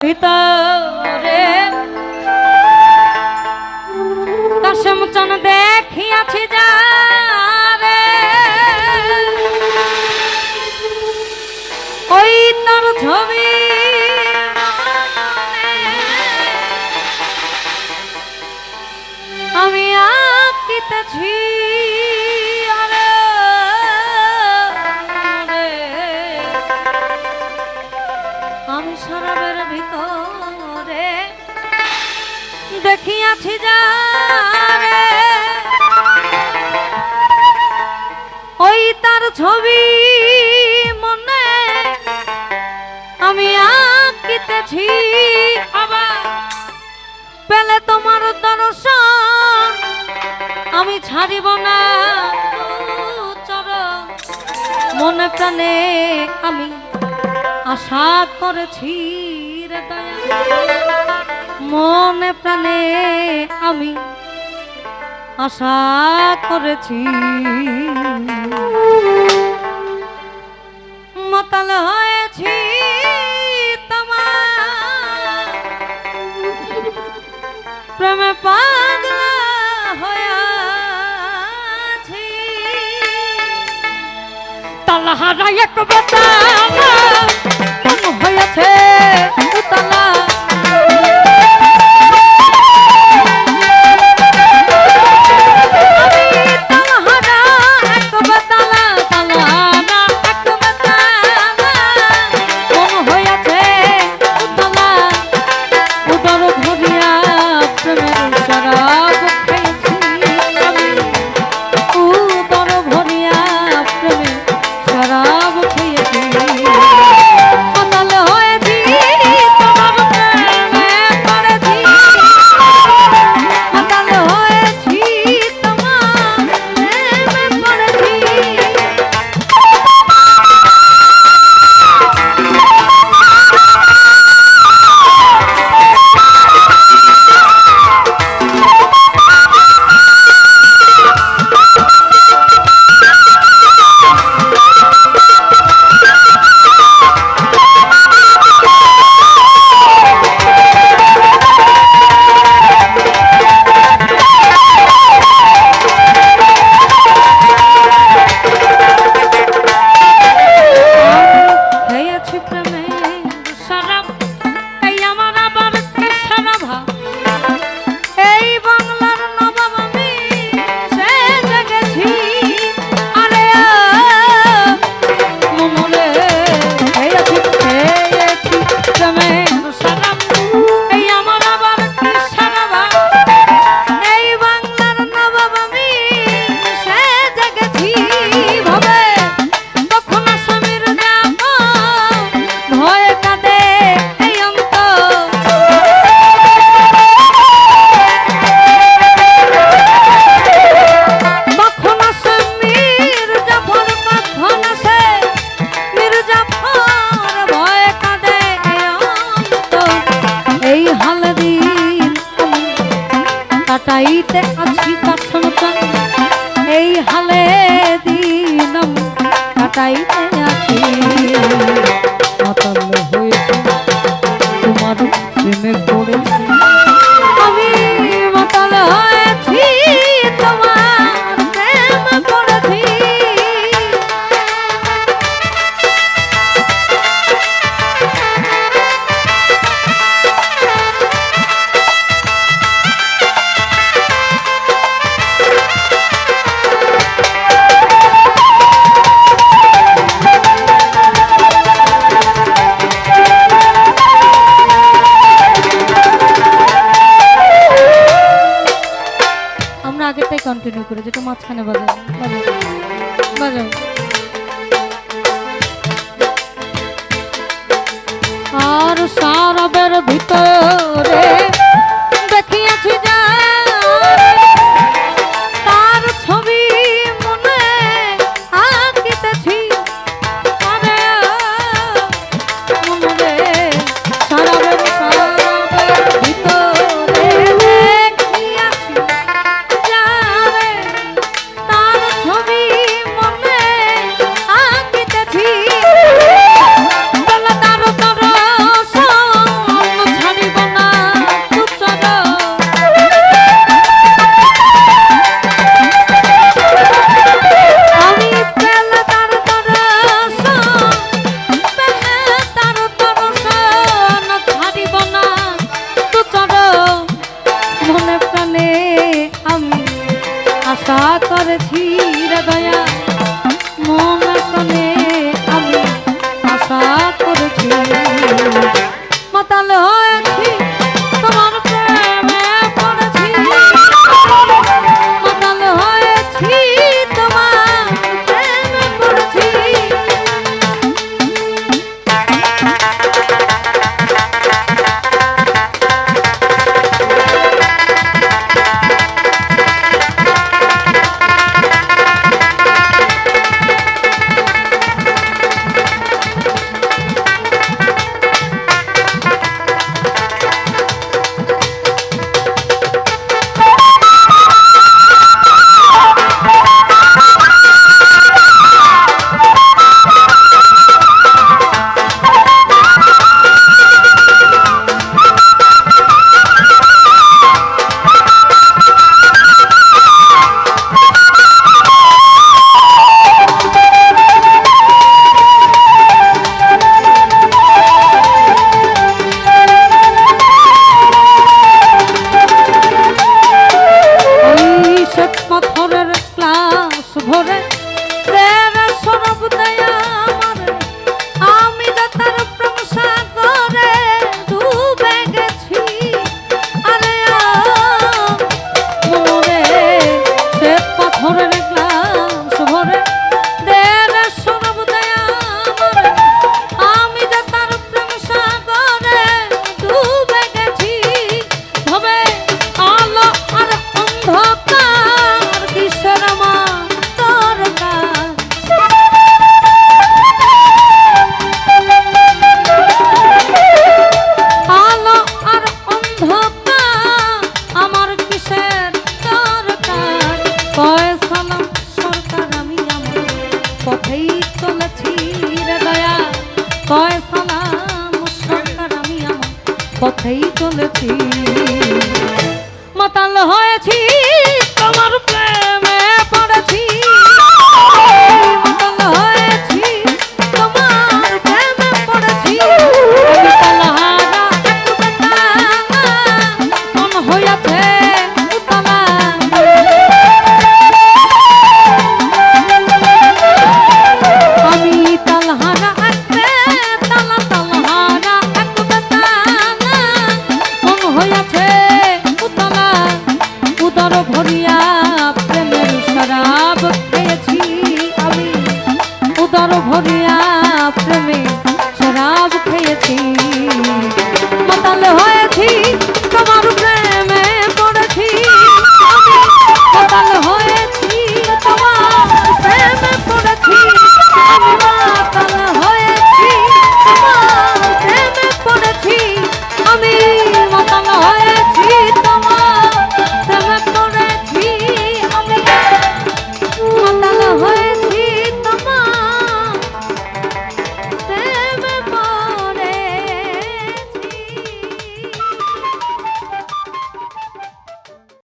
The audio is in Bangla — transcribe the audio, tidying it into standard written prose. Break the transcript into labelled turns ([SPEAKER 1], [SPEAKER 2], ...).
[SPEAKER 1] ভিতরে কাশেম চান দেখিয়াছি যারে ওই তার ছবি আমি আঁকিতেছি আমি শরাবের ভিতরে দেখিয়াছি যারে ওই তার ছবি মনে আমি আঁকিতেছি আবার পেলে তোমার দর্শন আমি ছাড়িব না চরণ মনে প্রাণে আমি আশা করেছি রে দয়া মনে প্রাণে আমি আশা করেছি মাতাল হয়েছি তোমার প্রেমে পাগলা হয়েছি তালহারা এক বেতালা হয়েছে উতলা কাটাইতে আছি কাঠন এই হালে দিন কাটাইতে আছি মাতাল হয়েছে তোমার প্রেমে পড়েছি আমি মাতাল হয়েছি তোমার প্রেমে পড়েছি আগেরটাই কন্টিনিউ করে যেটা মাঝখানে বাজাও বাজাও আর শরাবের ভিতরে দেখিয়াছি যারে তার ছবি মনে আঁকিতেছি আরে মনে শরাবের ভিতরে দেখিয়াছি তার ছবি মনে আঁকিতেছি পথেই চলেছি মাতাল হয়েছি তোমার প্রেমে